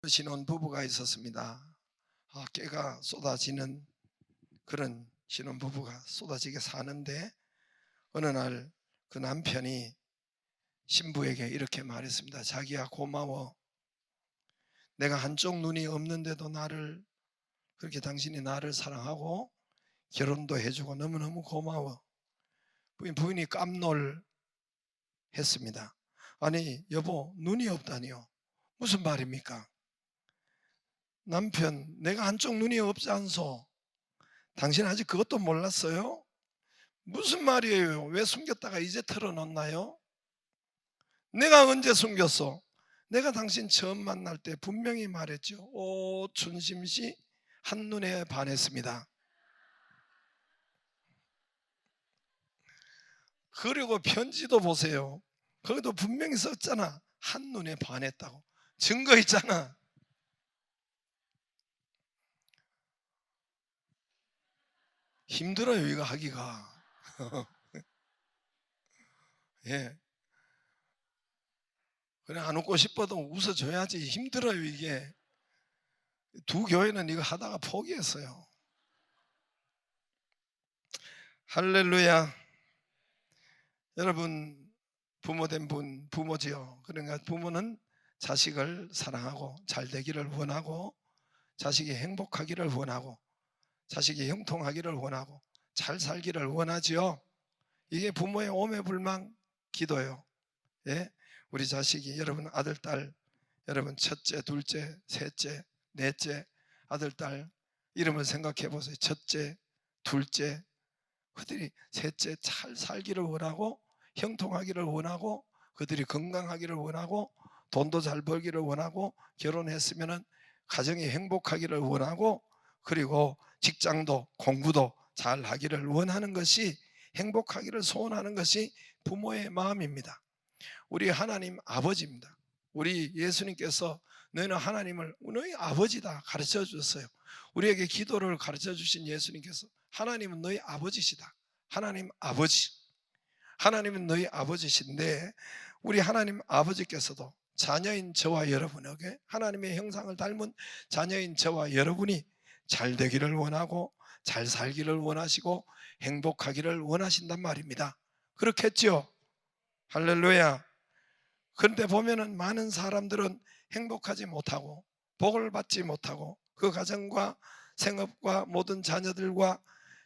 신혼 부부가 있었습니다. 깨가 쏟아지는 그런 신혼 부부가 쏟아지게 사는데, 어느 날 그 남편이 신부에게 이렇게 말했습니다. 자기야, 고마워. 내가 한쪽 눈이 없는데도 그렇게 당신이 나를 사랑하고 결혼도 해주고 너무너무 고마워. 부인이 깜놀했습니다. 아니 여보, 눈이 없다니요? 무슨 말입니까? 남편, 내가 한쪽 눈이 없지 않소? 당신 아직 그것도 몰랐어요? 무슨 말이에요? 왜 숨겼다가 이제 털어놓나요? 내가 언제 숨겼어? 내가 당신 처음 만날 때 분명히 말했죠. 오 춘심씨, 한눈에 반했습니다. 그리고 편지도 보세요. 거기도 분명히 썼잖아. 한눈에 반했다고. 증거 있잖아. 힘들어요 이거 하기가. 예. 그래 안 웃고 싶어도 웃어줘야지. 힘들어요 이게. 두 교회는 이거 하다가 포기했어요. 할렐루야. 여러분, 부모된 분 부모지요. 그러니까 부모는 자식을 사랑하고 잘 되기를 원하고, 자식이 행복하기를 원하고, 자식이 형통하기를 원하고, 잘 살기를 원하지요. 이게 부모의 오매불망 기도예요. 예? 우리 자식이, 여러분 아들 딸, 여러분 첫째, 둘째, 셋째, 넷째 아들 딸 이름을 생각해 보세요. 첫째, 둘째, 그들이 셋째 잘 살기를 원하고, 형통하기를 원하고, 그들이 건강하기를 원하고, 돈도 잘 벌기를 원하고, 결혼했으면 가정이 행복하기를 원하고, 그리고 직장도 공부도 잘 하기를 원하는 것이, 행복하기를 소원하는 것이 부모의 마음입니다. 우리 하나님 아버지입니다. 우리 예수님께서 너희는 하나님을 너희 아버지다 가르쳐 주셨어요. 우리에게 기도를 가르쳐 주신 예수님께서 하나님은 너희 아버지시다. 하나님 아버지, 하나님은 너희 아버지신데, 우리 하나님 아버지께서도 자녀인 저와 여러분에게, 하나님의 형상을 닮은 자녀인 저와 여러분이 잘 되기를 원하고, 잘 살기를 원하시고, 행복하기를 원하신단 말입니다. 그렇겠죠? 할렐루야. 그런데 보면은 많은 사람들은 행복하지 못하고 복을 받지 못하고, 그 가정과 생업과 모든 자녀들과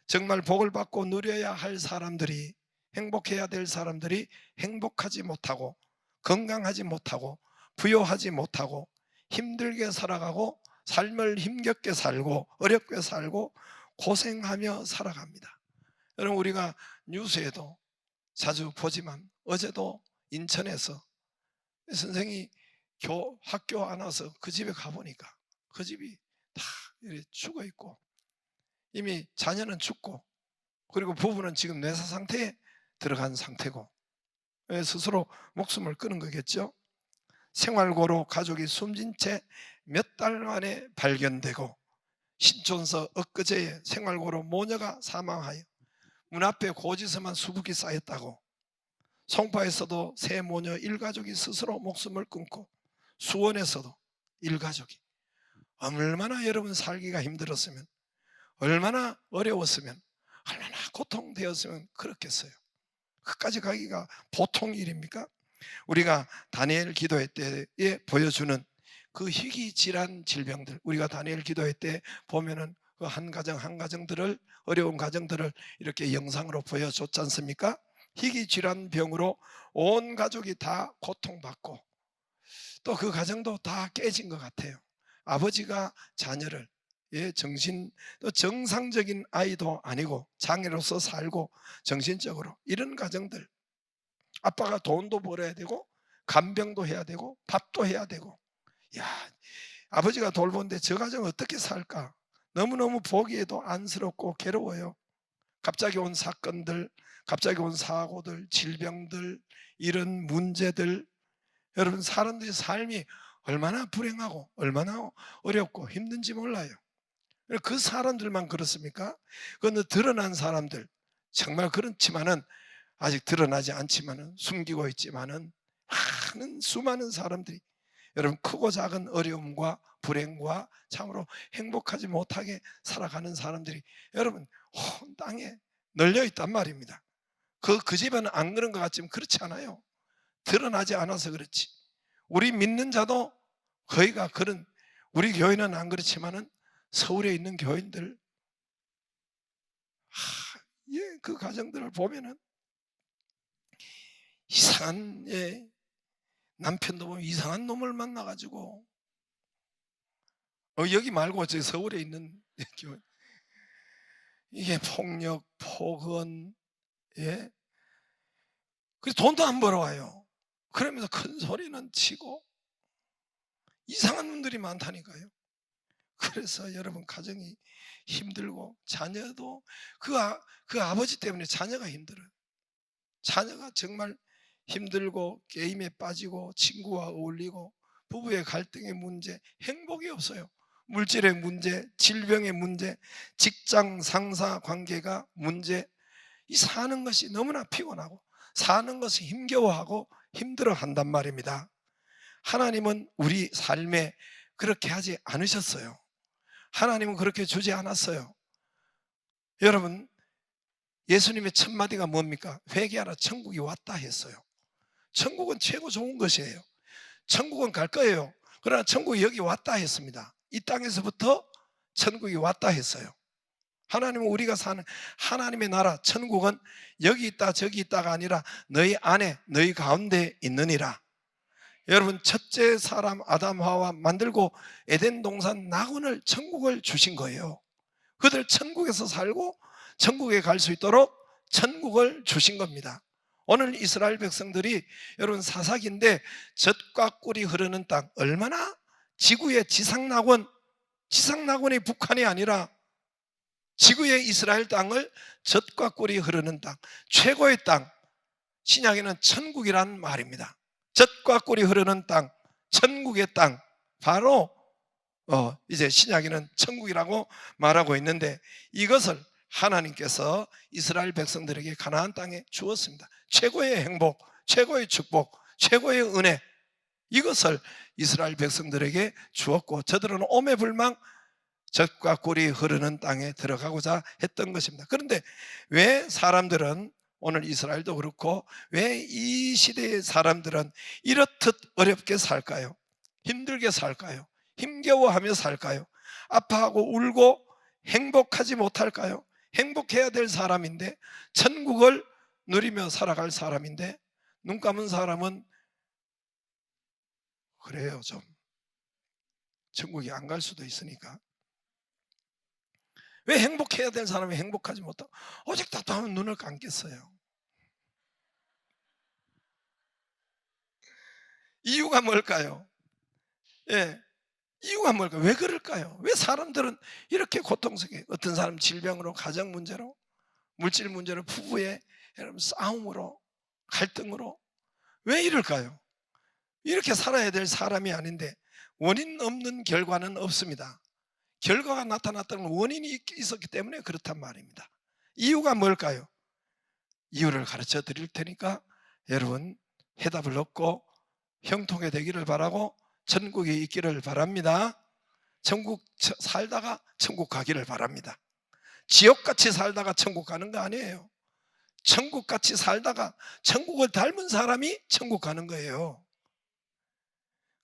정말 복을 받고 누려야 할 사람들이, 행복해야 될 사람들이 행복하지 못하고, 건강하지 못하고, 부요하지 못하고, 힘들게 살아가고, 삶을 힘겹게 살고 어렵게 살고 고생하며 살아갑니다. 여러분, 우리가 뉴스에도 자주 보지만, 어제도 인천에서 선생이 학교 안 와서 그 집에 가보니까 그 집이 다 죽어 있고, 이미 자녀는 죽고, 그리고 부부는 지금 뇌사 상태에 들어간 상태고, 스스로 목숨을 끊은 거겠죠. 생활고로 가족이 숨진 채 몇 달 만에 발견되고, 신촌서 엊그제에 생활고로 모녀가 사망하여 문 앞에 고지서만 수북이 쌓였다고, 송파에서도 세 모녀 일가족이 스스로 목숨을 끊고, 수원에서도 일가족이, 얼마나 여러분 살기가 힘들었으면, 얼마나 어려웠으면, 얼마나 고통되었으면 그렇겠어요. 그까지 가기가 보통 일입니까? 우리가 다니엘 기도회 때에 보여주는 그 희귀질환 질병들, 우리가 다니엘 기도회 때 보면은 그 한 가정 한 가정들을, 어려운 가정들을 이렇게 영상으로 보여줬지 않습니까? 희귀질환 병으로 온 가족이 다 고통받고, 또 그 가정도 다 깨진 것 같아요. 아버지가 자녀를, 또 정상적인 아이도 아니고 장애로서 살고, 정신적으로 이런 가정들, 아빠가 돈도 벌어야 되고 간병도 해야 되고 밥도 해야 되고, 야, 아버지가 돌보는데 저 가정 어떻게 살까? 너무너무 보기에도 안쓰럽고 괴로워요. 갑자기 온 사건들, 갑자기 온 사고들, 질병들, 이런 문제들, 여러분 사람들의 삶이 얼마나 불행하고 얼마나 어렵고 힘든지 몰라요. 그 사람들만 그렇습니까? 그런데 드러난 사람들, 정말 그렇지만은, 아직 드러나지 않지만은, 숨기고 있지만은 많은 수많은 사람들이 여러분, 크고 작은 어려움과 불행과 참으로 행복하지 못하게 살아가는 사람들이 여러분 온 땅에 널려 있단 말입니다. 그 집에는 안 그런 것 같지만 그렇지 않아요. 드러나지 않아서 그렇지. 우리 믿는 자도 거의가 그런, 우리 교회는 안 그렇지만은 서울에 있는 교인들, 예, 그 가정들을 보면은 이상한, 예, 남편도 보면 이상한 놈을 만나가지고, 여기 말고 저 서울에 있는 교회, 이게 폭력, 폭언, 예, 그래서 돈도 안 벌어와요. 그러면서 큰 소리는 치고 이상한 놈들이 많다니까요. 그래서 여러분 가정이 힘들고 자녀도 그 아버지 때문에 자녀가 힘들어요. 자녀가 정말 힘들고 게임에 빠지고 친구와 어울리고 부부의 갈등의 문제, 행복이 없어요. 물질의 문제, 질병의 문제, 직장 상사 관계가 문제, 이 사는 것이 너무나 피곤하고 사는 것이 힘겨워하고 힘들어한단 말입니다. 하나님은 우리 삶에 그렇게 하지 않으셨어요. 하나님은 그렇게 주지 않았어요. 여러분, 예수님의 첫 마디가 뭡니까? 회개하라, 천국이 왔다 했어요. 천국은 최고 좋은 것이에요. 천국은 갈 거예요. 그러나 천국이 여기 왔다 했습니다. 이 땅에서부터 천국이 왔다 했어요. 하나님은 우리가 사는 하나님의 나라 천국은 여기 있다 저기 있다가 아니라 너희 안에 너희 가운데 있느니라. 여러분, 첫째 사람 아담 하와 만들고 에덴 동산 낙원을 천국을 주신 거예요. 그들 천국에서 살고 천국에 갈 수 있도록 천국을 주신 겁니다. 오늘 이스라엘 백성들이 여러분 사사기인데 젖과 꿀이 흐르는 땅, 얼마나 지구의 지상낙원이 북한이 아니라 지구의 이스라엘 땅을 젖과 꿀이 흐르는 땅, 최고의 땅, 신약에는 천국이라는 말입니다. 젖과 꿀이 흐르는 땅, 천국의 땅, 바로 이제 신약에는 천국이라고 말하고 있는데 이것을 하나님께서 이스라엘 백성들에게 가나안 땅에 주었습니다. 최고의 행복, 최고의 축복, 최고의 은혜, 이것을 이스라엘 백성들에게 주었고 저들은 오매불망 젖과 꿀이 흐르는 땅에 들어가고자 했던 것입니다. 그런데 왜 사람들은, 오늘 이스라엘도 그렇고 왜 이 시대의 사람들은 이렇듯 어렵게 살까요? 힘들게 살까요? 힘겨워하며 살까요? 아파하고 울고 행복하지 못할까요? 행복해야 될 사람인데, 천국을 누리며 살아갈 사람인데 눈 감은 사람은 그래요. 좀 천국에 안 갈 수도 있으니까. 왜 행복해야 될 사람이 행복하지 못하고 오직 답답하면 눈을 감겠어요? 이유가 뭘까요? 예, 이유가 뭘까요? 왜 그럴까요? 왜 사람들은 이렇게 고통스럽게, 어떤 사람 질병으로, 가정 문제로, 물질 문제로, 부부의 여러분 싸움으로, 갈등으로, 왜 이럴까요? 이렇게 살아야 될 사람이 아닌데 원인 없는 결과는 없습니다. 결과가 나타났다는 원인이 있었기 때문에 그렇단 말입니다. 이유가 뭘까요? 이유를 가르쳐 드릴 테니까 여러분 해답을 얻고 형통이 되기를 바라고 천국에 있기를 바랍니다. 천국 살다가 천국 가기를 바랍니다. 지옥같이 살다가 천국 가는 거 아니에요. 천국같이 살다가 천국을 닮은 사람이 천국 가는 거예요.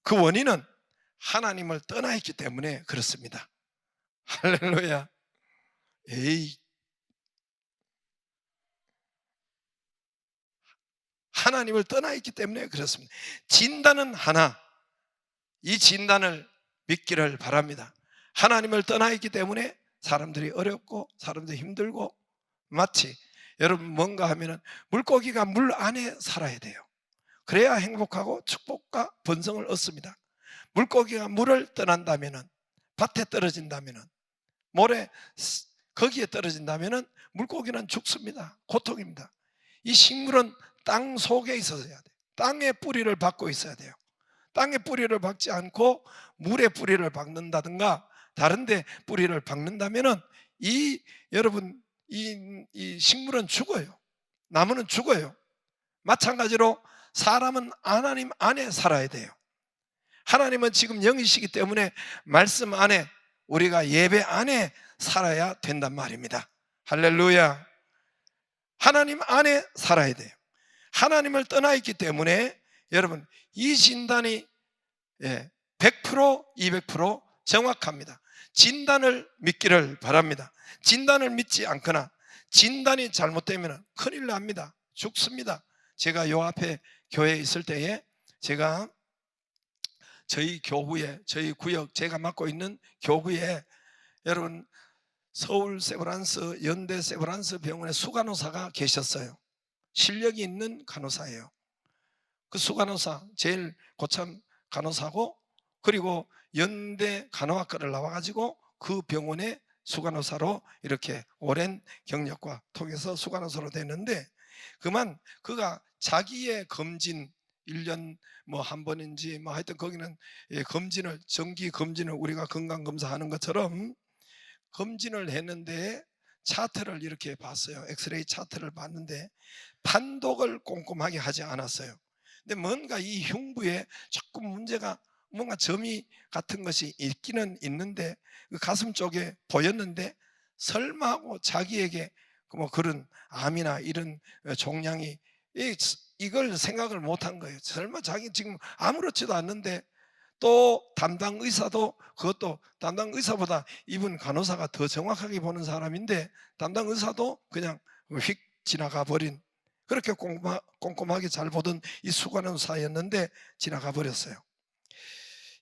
그 원인은 하나님을 떠나 있기 때문에 그렇습니다. 할렐루야. 하나님을 떠나 있기 때문에 그렇습니다. 진단은 하나, 이 진단을 믿기를 바랍니다. 하나님을 떠나 있기 때문에 사람들이 어렵고 사람들이 힘들고, 마치 여러분 뭔가 하면은 물고기가 물 안에 살아야 돼요. 그래야 행복하고 축복과 번성을 얻습니다. 물고기가 물을 떠난다면은, 밭에 떨어진다면은, 모래 거기에 떨어진다면은 물고기는 죽습니다. 고통입니다. 이 식물은 땅 속에 있어야 돼요. 땅에 뿌리를 박고 있어야 돼요. 땅에 뿌리를 박지 않고 물에 뿌리를 박는다든가 다른 데 뿌리를 박는다면은 여러분 이 식물은 죽어요. 나무는 죽어요. 마찬가지로 사람은 하나님 안에 살아야 돼요. 하나님은 지금 영이시기 때문에 말씀 안에, 우리가 예배 안에 살아야 된단 말입니다. 할렐루야. 하나님 안에 살아야 돼요. 하나님을 떠나 있기 때문에 여러분, 이 진단이 100%, 200% 정확합니다. 진단을 믿기를 바랍니다. 진단을 믿지 않거나 진단이 잘못되면 큰일 납니다. 죽습니다. 제가 요 앞에 교회에 있을 때에 제가 저희 교구에, 저희 구역, 제가 맡고 있는 교구에 여러분 서울 세브란스, 연대 세브란스 병원의 수간호사가 계셨어요. 실력이 있는 간호사예요. 그 수간호사, 제일 고참 간호사고, 그리고 연대 간호학과를 나와가지고 그 병원의 수간호사로 이렇게 오랜 경력과 통해서 수간호사로 됐는데, 그만 그가 자기의 검진 1년 뭐 한 번인지 뭐 하여튼 거기는 검진을, 정기 검진을 우리가 건강검사하는 것처럼 검진을 했는데 차트를 이렇게 봤어요. 엑스레이 차트를 봤는데 판독을 꼼꼼하게 하지 않았어요. 근데 뭔가 이 흉부에 조금 문제가, 뭔가 점이 같은 것이 있기는 있는데 그 가슴 쪽에 보였는데 설마 하고 자기에게 뭐 그런 암이나 이런 종양이, 이걸 생각을 못한 거예요. 설마 자기 지금 아무렇지도 않는데, 또 담당 의사도, 그것도 담당 의사보다 이분 간호사가 더 정확하게 보는 사람인데 담당 의사도 그냥 휙 지나가 버린, 그렇게 꼼꼼하게 잘 보던 이 수간호사였는데 지나가 버렸어요.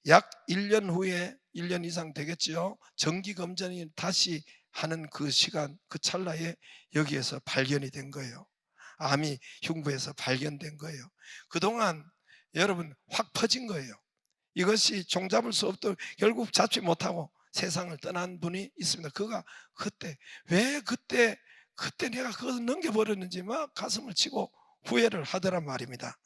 약 1년 후에, 1년 이상 되겠죠, 정기검진이 다시 하는 그 시간, 그 찰나에 여기에서 발견이 된 거예요. 암이 흉부에서 발견된 거예요. 그동안 여러분 확 퍼진 거예요. 이것이 종잡을 수 없도록 결국 잡지 못하고 세상을 떠난 분이 있습니다. 그가 그때, 왜 그때 내가 그것을 넘겨버렸는지 막 가슴을 치고 후회를 하더란 말입니다.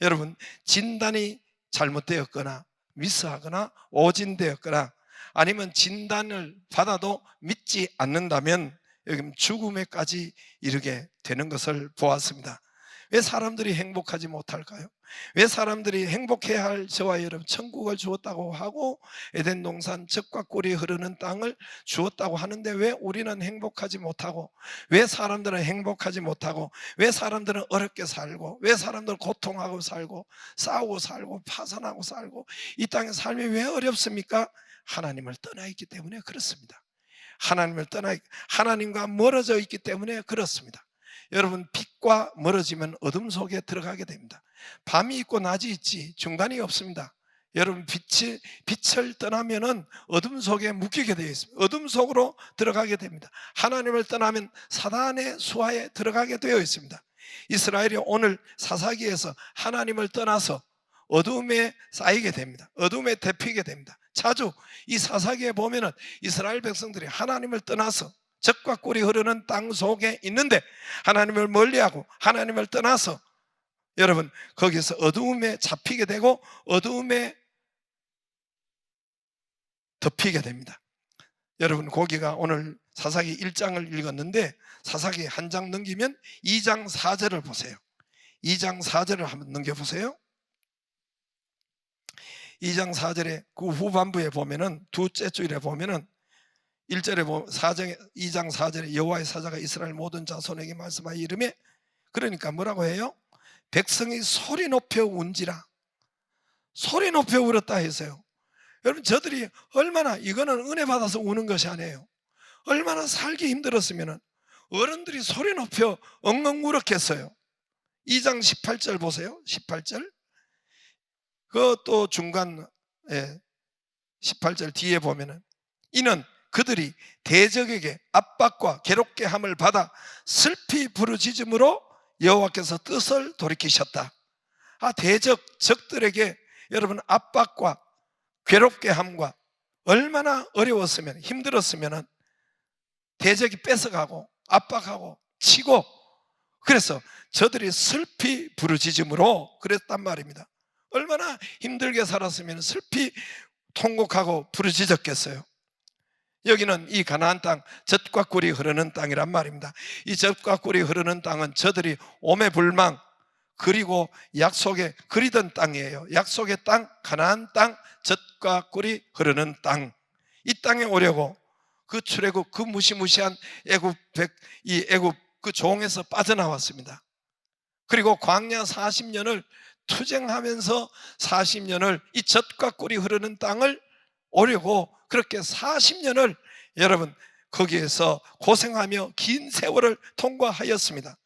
여러분, 진단이 잘못되었거나 미스하거나 오진되었거나 아니면 진단을 받아도 믿지 않는다면 여기 죽음에까지 이르게 되는 것을 보았습니다. 왜 사람들이 행복하지 못할까요? 왜 사람들이 행복해야 할 저와 여러분, 천국을 주었다고 하고 에덴 동산 젖과 꿀이 흐르는 땅을 주었다고 하는데 왜 우리는 행복하지 못하고, 왜 사람들은 행복하지 못하고, 왜 사람들은 어렵게 살고, 왜 사람들은 고통하고 살고 싸우고 살고 파산하고 살고, 이 땅의 삶이 왜 어렵습니까? 하나님을 떠나 있기 때문에 그렇습니다. 하나님과 멀어져 있기 때문에 그렇습니다. 여러분, 빛과 멀어지면 어둠 속에 들어가게 됩니다. 밤이 있고 낮이 있지 중간이 없습니다. 여러분, 빛을 떠나면은 어둠 속에 묶이게 되어 있습니다. 어둠 속으로 들어가게 됩니다. 하나님을 떠나면 사단의 수하에 들어가게 되어 있습니다. 이스라엘이 오늘 사사기에서 하나님을 떠나서 어둠에 쌓이게 됩니다. 어둠에 데피게 됩니다. 자주 이 사사기에 보면은 이스라엘 백성들이 하나님을 떠나서 젖과 꿀이 흐르는 땅 속에 있는데 하나님을 멀리하고 하나님을 떠나서 여러분 거기서 어두움에 잡히게 되고 어두움에 덮이게 됩니다. 여러분, 거기가 오늘 사사기 1장을 읽었는데 사사기 한 장 넘기면 2장 4절을 보세요. 2장 4절을 한번 넘겨보세요. 2장 4절에 그 후반부에 보면은 두째 줄에 보면은 1절에 보면 2장 4절에 여호와의 사자가 이스라엘 모든 자손에게 말씀하여 이르매, 그러니까 뭐라고 해요? 백성이 소리 높여 운지라. 소리 높여 울었다 했어요. 여러분, 저들이 얼마나, 이거는 은혜 받아서 우는 것이 아니에요. 얼마나 살기 힘들었으면 어른들이 소리 높여 엉엉 울었겠어요. 2장 18절 보세요. 18절. 그것도 중간 18절 뒤에 보면은 이는 그들이 대적에게 압박과 괴롭게 함을 받아 슬피 부르짖음으로 여호와께서 뜻을 돌이키셨다. 적들에게 여러분 압박과 괴롭게 함과 얼마나 어려웠으면, 힘들었으면 대적이 뺏어가고 압박하고 치고, 그래서 저들이 슬피 부르짖음으로 그랬단 말입니다. 얼마나 힘들게 살았으면 슬피 통곡하고 부르짖었겠어요. 여기는 이 가나안 땅, 젖과 꿀이 흐르는 땅이란 말입니다. 이 젖과 꿀이 흐르는 땅은 저들이 오매불망, 그리고 약속에 그리던 땅이에요. 약속의 땅, 가나안 땅, 젖과 꿀이 흐르는 땅. 이 땅에 오려고 그 출애굽, 그 무시무시한 이 애굽 그 종에서 빠져나왔습니다. 그리고 광야 40년을 투쟁하면서 40년을 이 젖과 꿀이 흐르는 땅을 오려고 그렇게 40년을 여러분 거기에서 고생하며 긴 세월을 통과하였습니다.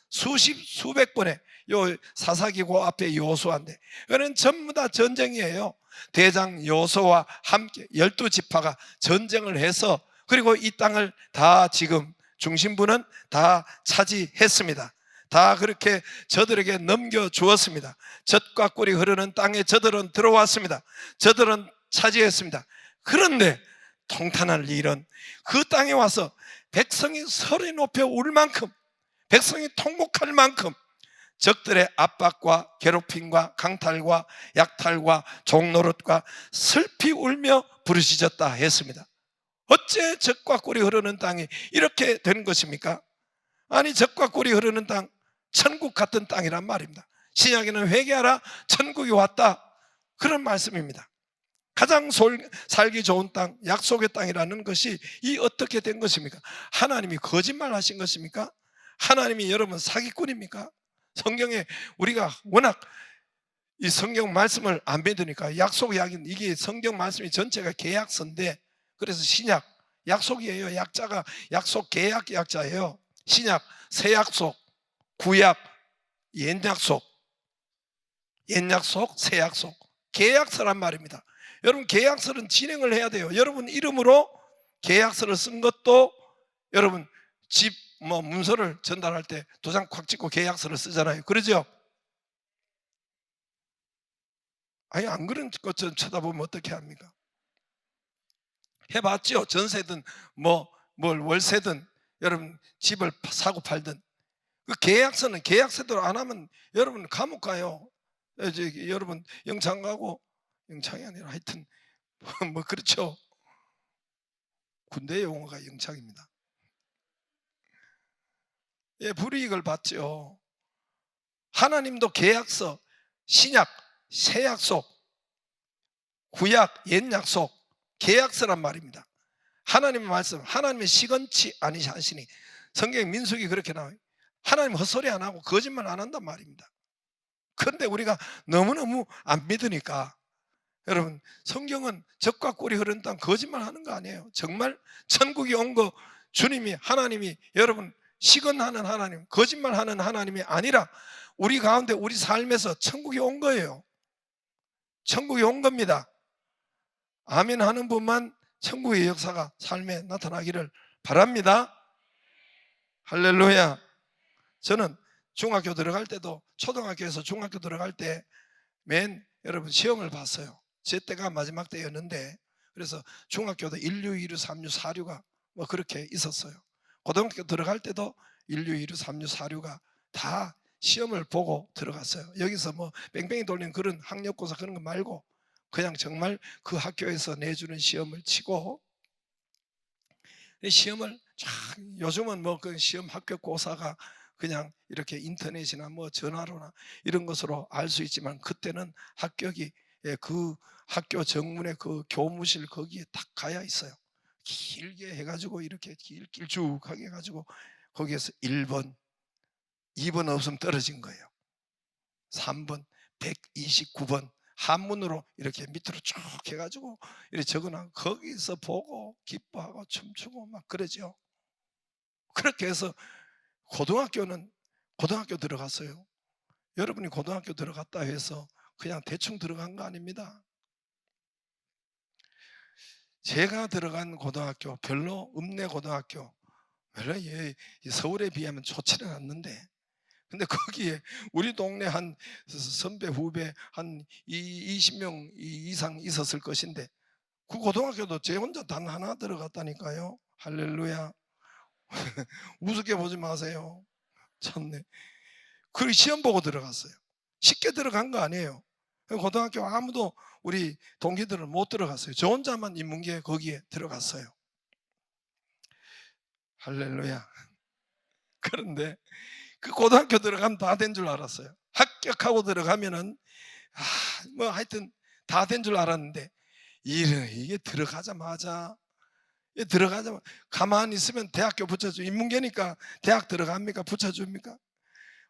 수백 번의 요 사사기고 앞에 여호수아인데 이거는 전부 다 전쟁이에요. 대장 여호수아와 함께 12지파가 전쟁을 해서 그리고 이 땅을 다 지금 중심부는 다 차지했습니다. 다 그렇게 저들에게 넘겨주었습니다. 젖과 꿀이 흐르는 땅에 저들은 들어왔습니다. 저들은 차지했습니다. 그런데 통탄할 일은 그 땅에 와서 백성이 소리 높여 울 만큼, 백성이 통곡할 만큼 적들의 압박과 괴롭힘과 강탈과 약탈과 종노릇과 슬피 울며 부르짖었다 했습니다. 어째 젖과 꿀이 흐르는 땅이 이렇게 되는 것입니까? 아니, 젖과 꿀이 흐르는 땅, 천국 같은 땅이란 말입니다. 신약에는 회개하라, 천국이 왔다, 그런 말씀입니다. 가장 살기 좋은 땅, 약속의 땅이라는 것이 이 어떻게 된 것입니까? 하나님이 거짓말 하신 것입니까? 하나님이 여러분 사기꾼입니까? 성경에 우리가 워낙 이 성경 말씀을 안 믿으니까 약속 이야기는, 이게 성경 말씀이 전체가 계약서인데, 그래서 신약 약속이에요. 약자가 약속 계약 약자예요. 신약 새 약속, 구약 옛 약속, 옛 약속, 새 약속, 계약서란 말입니다. 여러분 계약서는 진행을 해야 돼요. 여러분 이름으로 계약서를 쓴 것도 여러분 집 문서를 전달할 때 도장 콱 찍고 계약서를 쓰잖아요. 그러죠? 아니, 안 그런 것처럼 쳐다보면 어떻게 합니까? 해봤죠? 전세든 뭘 월세든 여러분 집을 사고 팔든 그 계약서는 계약서대로 안 하면 여러분 감옥 가요. 여러분 영창 가고, 영창이 아니라 하여튼 뭐 그렇죠. 군대 용어가 영창입니다. 예, 불이익을 받죠. 하나님도 계약서, 신약, 새 약속, 구약, 옛 약속, 계약서란 말입니다. 하나님의 말씀, 하나님의 시건치 아니하시니, 성경 민수기 그렇게 나와요. 하나님 헛소리 안 하고 거짓말 안 한단 말입니다. 그런데 우리가 너무너무 안 믿으니까, 여러분 성경은 젖과 꿀이 흐르는 땅 거짓말 하는 거 아니에요. 정말 천국이 온 거, 주님이, 하나님이 여러분 시건하는 하나님, 거짓말하는 하나님이 아니라 우리 가운데 우리 삶에서 천국이 온 거예요. 천국이 온 겁니다. 아멘 하는 분만 천국의 역사가 삶에 나타나기를 바랍니다. 할렐루야. 저는 중학교 들어갈 때도, 초등학교에서 중학교 들어갈 때 여러분 시험을 봤어요. 제 때가 마지막 때였는데, 그래서 중학교도 1류, 2류, 3류, 4류가 뭐 그렇게 있었어요. 고등학교 들어갈 때도 1류, 2류, 3류, 4류가 다 시험을 보고 들어갔어요. 여기서 뭐 뺑뺑이 돌리는 그런 학력고사 그런 거 말고 그냥 정말 그 학교에서 내주는 시험을 치고, 시험을 요즘은 뭐 그 시험 합격고사가 그냥 이렇게 인터넷이나 뭐 전화로나 이런 것으로 알 수 있지만, 그때는 합격이 그 학교 정문에 그 교무실 거기에 딱 가야 있어요. 길게 해가지고 이렇게 길쭉하게 해가지고 거기에서 1번, 2번 없으면 떨어진 거예요. 3번, 129번 한문으로 이렇게 밑으로 쭉 해가지고 이렇게 적어놔. 거기서 보고 기뻐하고 춤추고 막 그러죠. 그렇게 해서 고등학교 들어갔어요. 여러분이 고등학교 들어갔다 해서 그냥 대충 들어간 거 아닙니다. 제가 들어간 고등학교 별로 읍내 고등학교, 별로 서울에 비하면 좋지는 않는데, 근데 거기에 우리 동네 한 선배 후배 한 20명 이상 있었을 것인데, 그 고등학교도 제 혼자 단 하나 들어갔다니까요. 할렐루야. 우습게 보지 마세요. 참네. 그 시험 보고 들어갔어요. 쉽게 들어간 거 아니에요. 고등학교 아무도 우리 동기들은 못 들어갔어요. 저 혼자만 인문계 거기에 들어갔어요. 할렐루야. 그런데 그 고등학교 들어가면 다 된 줄 알았어요. 합격하고 들어가면은 뭐 하여튼 다 된 줄 알았는데 이게 들어가자마자 가만히 있으면 대학교 붙여줘. 인문계니까 대학 들어갑니까? 붙여줍니까?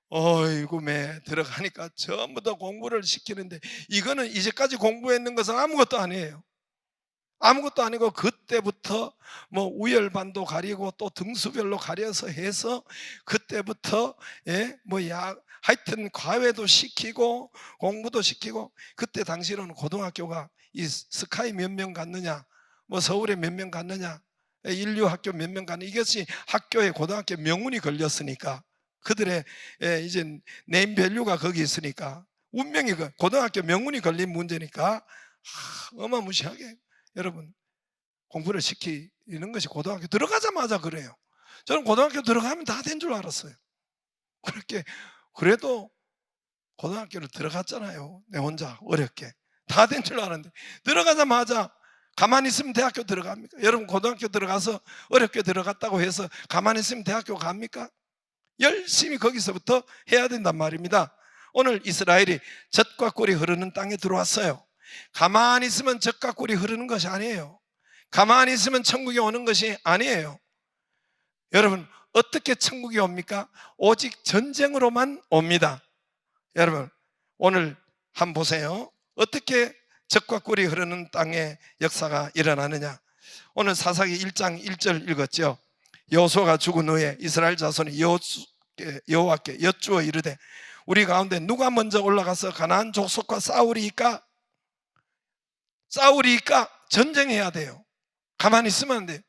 어이구 매 들어가니까 전부 다 공부를 시키는데 이거는 이제까지 공부했는 것은 아무것도 아니에요. 아무것도 아니고 그때부터 뭐 우열반도 가리고 또 등수별로 가려서 해서 그때부터 하여튼 과외도 시키고 공부도 시키고, 그때 당시로는 고등학교가 이 스카이 몇 명 갔느냐, 뭐 서울에 몇 명 갔느냐, 인류학교 몇 명 갔느냐, 이것이 학교에 고등학교 명운이 걸렸으니까 그들의 이제 네임밸류가 거기 있으니까 운명이 고등학교 명운이 걸린 문제니까 어마무시하게 여러분 공부를 시키는 것이 고등학교 들어가자마자 그래요. 저는 고등학교 들어가면 다 된 줄 알았어요. 그래도 고등학교를 들어갔잖아요. 내 혼자 어렵게 다 된 줄 알았는데 들어가자마자 가만히 있으면 대학교 들어갑니까? 여러분 고등학교 들어가서 어렵게 들어갔다고 해서 가만히 있으면 대학교 갑니까? 열심히 거기서부터 해야 된단 말입니다. 오늘 이스라엘이 젖과 꿀이 흐르는 땅에 들어왔어요. 가만히 있으면 젖과 꿀이 흐르는 것이 아니에요. 가만히 있으면 천국이 오는 것이 아니에요. 여러분 어떻게 천국이 옵니까? 오직 전쟁으로만 옵니다. 여러분 오늘 한번 보세요. 어떻게 젖과 꿀이 흐르는 땅에 역사가 일어나느냐. 오늘 사사기 1장 1절 읽었죠. 여호수아가 죽은 후에 이스라엘 자손이 여호와께 여쭈어 이르되 우리 가운데 누가 먼저 올라가서 가나안 족속과 싸우리이까? 전쟁해야 돼요. 가만히 있으면 안 돼요.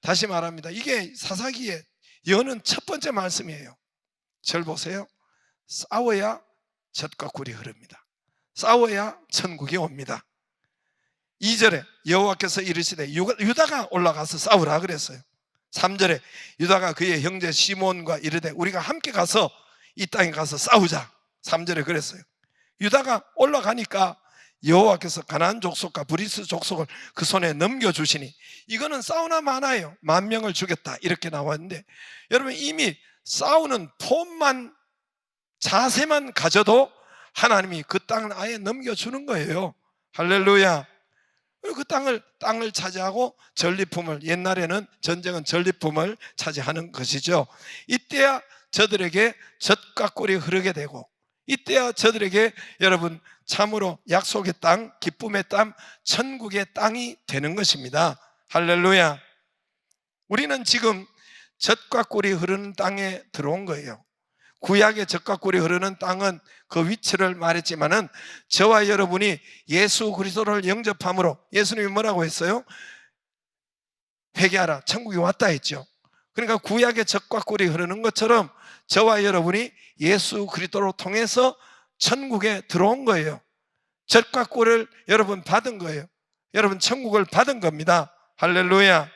다시 말합니다. 이게 사사기에 여는 첫 번째 말씀이에요. 절 보세요. 싸워야 젖과 꿀이 흐릅니다. 싸워야 천국이 옵니다. 2절에 여호와께서 이르시되 유다가 올라가서 싸우라 그랬어요. 3절에 유다가 그의 형제 시몬과 이르되 우리가 함께 가서 이 땅에 가서 싸우자. 3절에 그랬어요. 유다가 올라가니까 여호와께서 가나안 족속과 브리스 족속을 그 손에 넘겨주시니, 이거는 싸우나 마나예요. 10,000명을 죽였다 이렇게 나왔는데, 여러분 이미 싸우는 폼만 자세만 가져도 하나님이 그 땅을 아예 넘겨주는 거예요. 할렐루야. 그리고 그 땅을 차지하고 전리품을, 옛날에는 전쟁은 전리품을 차지하는 것이죠. 이때야 저들에게 젖과 꿀이 흐르게 되고, 이때야 저들에게 여러분 참으로 약속의 땅, 기쁨의 땅, 천국의 땅이 되는 것입니다. 할렐루야. 우리는 지금 젖과 꿀이 흐르는 땅에 들어온 거예요. 구약의 젖과 꿀이 흐르는 땅은 그 위치를 말했지만은 저와 여러분이 예수 그리스도를 영접함으로, 예수님이 뭐라고 했어요? 회개하라, 천국이 왔다 했죠. 그러니까 구약의 젖과 꿀이 흐르는 것처럼 저와 여러분이 예수 그리스도를 통해서 천국에 들어온 거예요. 젖과 꿀을 여러분 받은 거예요. 여러분 천국을 받은 겁니다. 할렐루야.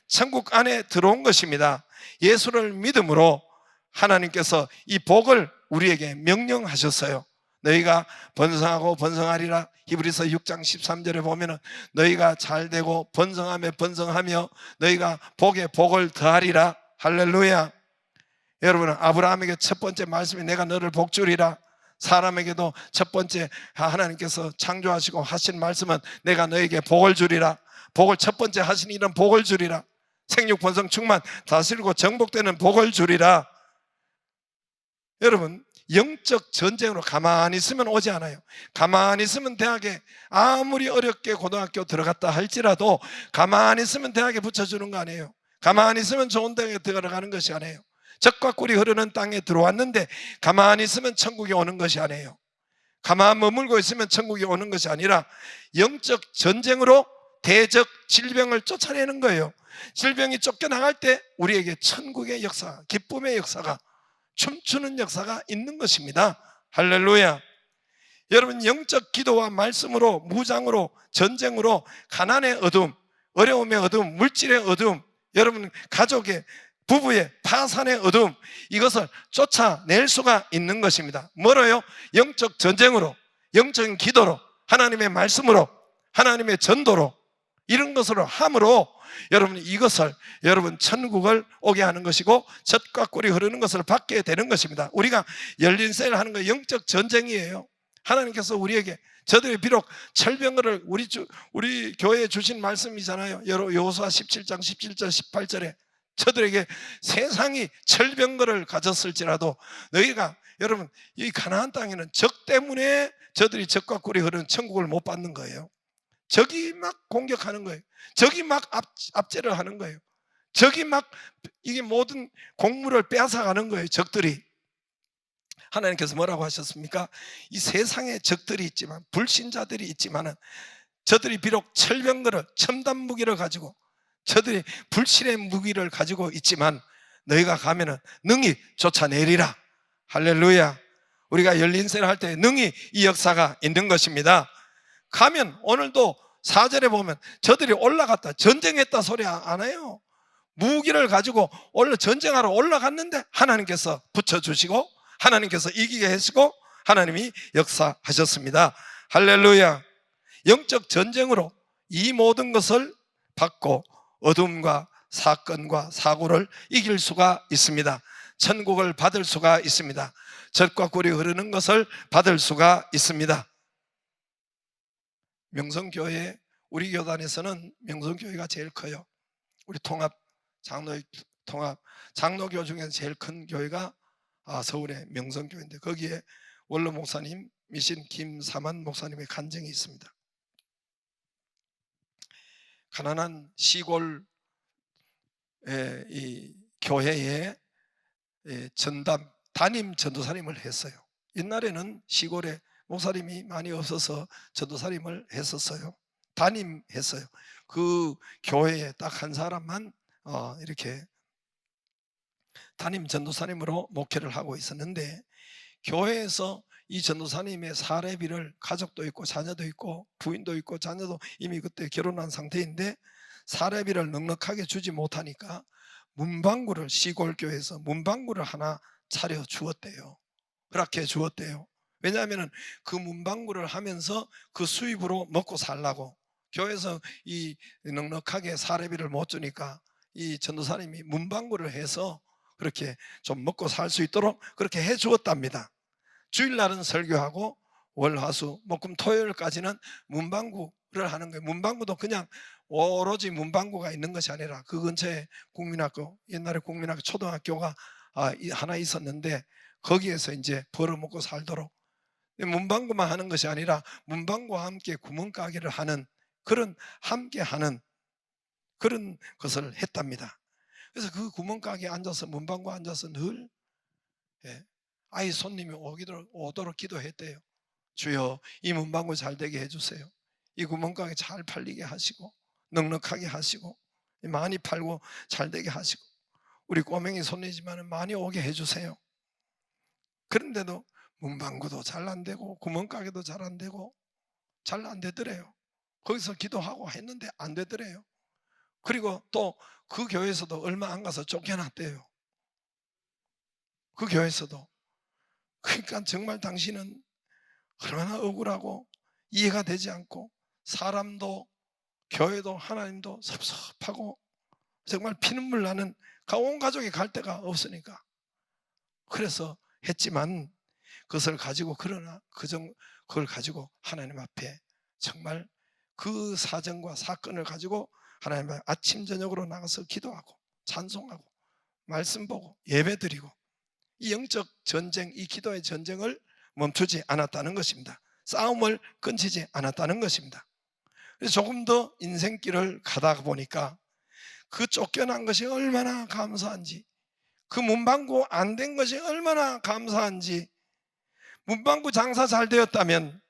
천국 안에 들어온 것입니다. 예수를 믿음으로 하나님께서 이 복을 우리에게 명령하셨어요. 너희가 번성하고 번성하리라. 히브리서 6장 13절에 보면은 너희가 잘되고 번성하며 번성하며 너희가 복에 복을 더하리라. 할렐루야. 여러분 아브라함에게 첫 번째 말씀이 내가 너를 복주리라. 사람에게도 첫 번째 하나님께서 창조하시고 하신 말씀은 내가 너에게 복을 주리라. 복을 첫 번째 하신 일은 복을 주리라. 생육 번성 충만 다스리고 정복되는 복을 주리라. 여러분 영적 전쟁으로 가만히 있으면 오지 않아요. 가만히 있으면 대학에 아무리 어렵게 고등학교 들어갔다 할지라도 가만히 있으면 대학에 붙여주는 거 아니에요. 가만히 있으면 좋은 대학에 들어가는 것이 아니에요. 젖과 꿀이 흐르는 땅에 들어왔는데 가만히 있으면 천국이 오는 것이 아니에요. 가만 머물고 있으면 천국이 오는 것이 아니라 영적 전쟁으로 대적 질병을 쫓아내는 거예요. 질병이 쫓겨나갈 때 우리에게 천국의 역사, 기쁨의 역사가, 춤추는 역사가 있는 것입니다. 할렐루야. 여러분 영적 기도와 말씀으로, 무장으로, 전쟁으로 가난의 어둠, 어려움의 어둠, 물질의 어둠, 여러분 가족의, 부부의 파산의 어둠, 이것을 쫓아낼 수가 있는 것입니다. 뭐로요? 영적 전쟁으로, 영적인 기도로, 하나님의 말씀으로, 하나님의 전도로. 이런 것으로 함으로 여러분 이것을 여러분 천국을 오게 하는 것이고 젖과 꿀이 흐르는 것을 받게 되는 것입니다. 우리가 열린 셀 하는 거 영적 전쟁이에요. 하나님께서 우리에게 저들이 비록 철병거를 우리 교회에 주신 말씀이잖아요. 여호수아 17장 17절 18절에 저들에게 세상이 철병거를 가졌을지라도 너희가 여러분 이 가나안 땅에는 적 때문에 저들이 젖과 꿀이 흐르는 천국을 못 받는 거예요. 적이 막 공격하는 거예요. 적이 막 압제를 하는 거예요. 적이 막 이게 모든 곡물을 빼앗아가는 거예요. 적들이. 하나님께서 뭐라고 하셨습니까? 이 세상에 적들이 있지만 불신자들이 있지만은 저들이 비록 철병거를 첨단 무기를 가지고 저들이 불신의 무기를 가지고 있지만 너희가 가면은 능히 쫓아내리라. 할렐루야. 우리가 열린세를 할 때 능히 이 역사가 있는 것입니다. 가면 오늘도 4절에 보면 저들이 올라갔다 전쟁했다 소리 안 해요. 무기를 가지고 전쟁하러 올라갔는데 하나님께서 붙여주시고 하나님께서 이기게 하시고 하나님이 역사하셨습니다. 할렐루야. 영적 전쟁으로 이 모든 것을 받고 어둠과 사건과 사고를 이길 수가 있습니다. 천국을 받을 수가 있습니다. 젖과 꿀이 흐르는 것을 받을 수가 있습니다. 명성교회, 우리 교단에서는 명성교회가 제일 커요. 우리 장로교 중에서 제일 큰 교회가 서울의 명성교회인데 거기에 원로 목사님이신 김사만 목사님의 간증이 있습니다. 가난한 시골 이 교회에 담임 전도사님을 했어요. 옛날에는 시골에 목사님이 많이 없어서 전도사님을 했었어요. 담임했어요. 그 교회에 딱 한 사람만 이렇게 담임 전도사님으로 목회를 하고 있었는데 교회에서 이 전도사님의 사례비를 가족도 있고 자녀도 있고 부인도 있고 자녀도 이미 그때 결혼한 상태인데 사례비를 넉넉하게 주지 못하니까 문방구를 시골교회에서 문방구를 하나 차려 주었대요. 허락해 주었대요. 왜냐하면 그 문방구를 하면서 그 수입으로 먹고 살라고 교회에서 이 넉넉하게 사례비를 못 주니까 이 전도사님이 문방구를 해서 그렇게 좀 먹고 살 수 있도록 그렇게 해 주었답니다. 주일날은 설교하고 월화수 목금 토요일까지는 문방구를 하는 거예요. 문방구도 그냥 오로지 문방구가 있는 것이 아니라 그 근처에 국민학교, 옛날에 국민학교 초등학교가 하나 있었는데 거기에서 이제 벌어먹고 살도록 문방구만 하는 것이 아니라 문방구와 함께 구멍가게를 하는 그런 함께 하는 그런 것을 했답니다. 그래서 그 구멍가게에 앉아서 문방구에 앉아서 늘 아이 손님이 오도록 기도했대요. 주여 이 문방구 잘 되게 해주세요. 이 구멍가게 잘 팔리게 하시고 넉넉하게 하시고 많이 팔고 잘 되게 하시고 우리 꼬맹이 손님이지만 많이 오게 해주세요. 그런데도 문방구도 잘 안 되고 구멍가게도 잘 안 되고 잘 안 되더래요. 거기서 기도하고 했는데 안 되더래요. 그리고 또 그 교회에서도 얼마 안 가서 쫓겨났대요. 그 교회에서도. 그러니까 정말 당신은 얼마나 억울하고 이해가 되지 않고 사람도 교회도 하나님도 섭섭하고 정말 피눈물 나는 온 가족이 갈 데가 없으니까 그래서 했지만 그것을 가지고 그러나 그걸 가지고 하나님 앞에 정말 그 사정과 사건을 가지고 하나님 앞에 아침 저녁으로 나가서 기도하고 찬송하고 말씀 보고 예배드리고 이 영적 전쟁, 이 기도의 전쟁을 멈추지 않았다는 것입니다. 싸움을 끊지지 않았다는 것입니다. 그래서 조금 더 인생길을 가다 보니까 그 쫓겨난 것이 얼마나 감사한지, 그 문방구 안 된 것이 얼마나 감사한지. 문방구 장사 잘 되었다면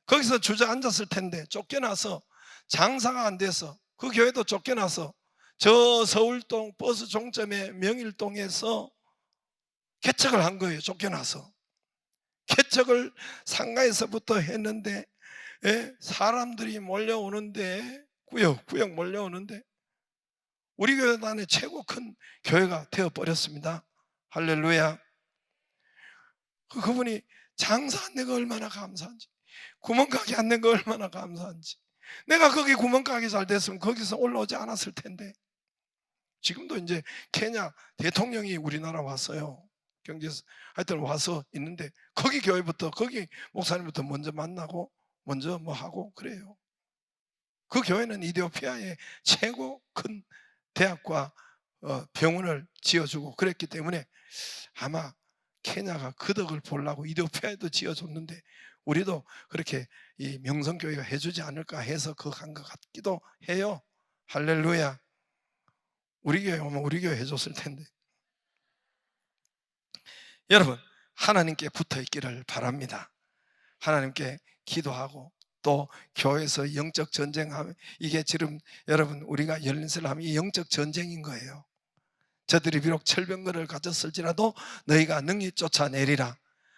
거기서 주저앉았을 텐데 쫓겨나서 장사가 안 돼서 그 교회도 쫓겨나서 저 서울동 버스 종점의 명일동에서 개척을 한 거예요. 쫓겨나서 개척을 상가에서부터 했는데 사람들이 몰려오는데 구역 몰려오는데 우리 교회단의 최고 큰 교회가 되어버렸습니다. 할렐루야. 그분이 장사 안 된 거 얼마나 감사한지, 구멍가게 안 된 거 얼마나 감사한지, 내가 거기 구멍가게 잘 됐으면 거기서 올라오지 않았을 텐데. 지금도 이제 케냐 대통령이 우리나라 왔어요. 경제에서 하여튼 와서 있는데 거기 교회부터 거기 목사님부터 먼저 만나고 먼저 뭐 하고 그래요. 그 교회는 이디오피아의 최고 큰 대학과 병원을 지어주고 그랬기 때문에 아마 케냐가 그 덕을 보려고 이디오피아에도 지어줬는데 우리도 그렇게 이 명성교회가 해주지 않을까 해서 그거 간 것 같기도 해요. 할렐루야. 우리 교회 오면 우리 교회 해줬을 텐데. 여러분, 하나님께 붙어 있기를 바랍니다. 하나님께 기도하고 또 교회에서 영적 전쟁하면 이게 지금 여러분 우리가 열린세를 하면 이 영적 전쟁인 거예요. 저들이 비록 철병거를 가졌을지라도 너희가 능히 쫓아내리라.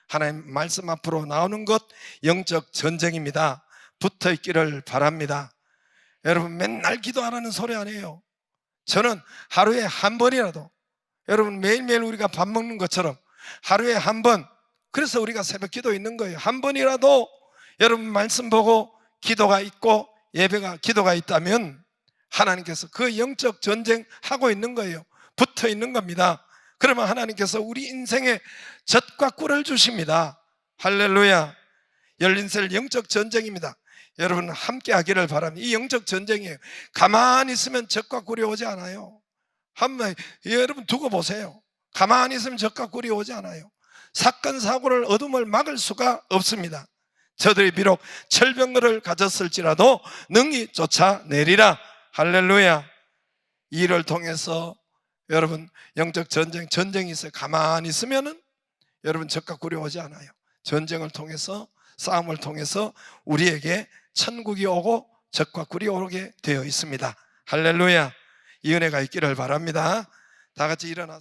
하나님 말씀 앞으로 나오는 것 영적 전쟁입니다. 붙어 있기를 바랍니다. 여러분 맨날 기도하라는 소리 아니에요. 저는 하루에 한 번이라도 여러분 매일매일 우리가 밥 먹는 것처럼 하루에 한 번, 그래서 우리가 새벽 기도 있는 거예요. 한 번이라도 여러분 말씀 보고 기도가 있고 예배가 기도가 있다면 하나님께서 그 영적 전쟁 하고 있는 거예요. 붙어 있는 겁니다. 그러면 하나님께서 우리 인생에 젖과 꿀을 주십니다. 할렐루야. 열린셀 영적 전쟁입니다. 여러분 함께 하기를 바랍니다. 이 영적 전쟁이에요. 가만히 있으면 젖과 꿀이 오지 않아요. 한번 여러분 두고 보세요. 가만히 있으면 젖과 꿀이 오지 않아요. 사건 사고를 어둠을 막을 수가 없습니다. 저들이 비록 철병거를 가졌을지라도 능히 쫓아내리라. 할렐루야. 이 일을 통해서 여러분 영적 전쟁이 있어요. 가만히 있으면은 여러분 젖과 꿀이 오지 않아요. 전쟁을 통해서 싸움을 통해서 우리에게 천국이 오고 젖과 꿀이 오게 되어 있습니다. 할렐루야. 이 은혜가 있기를 바랍니다. 다 같이 일어나서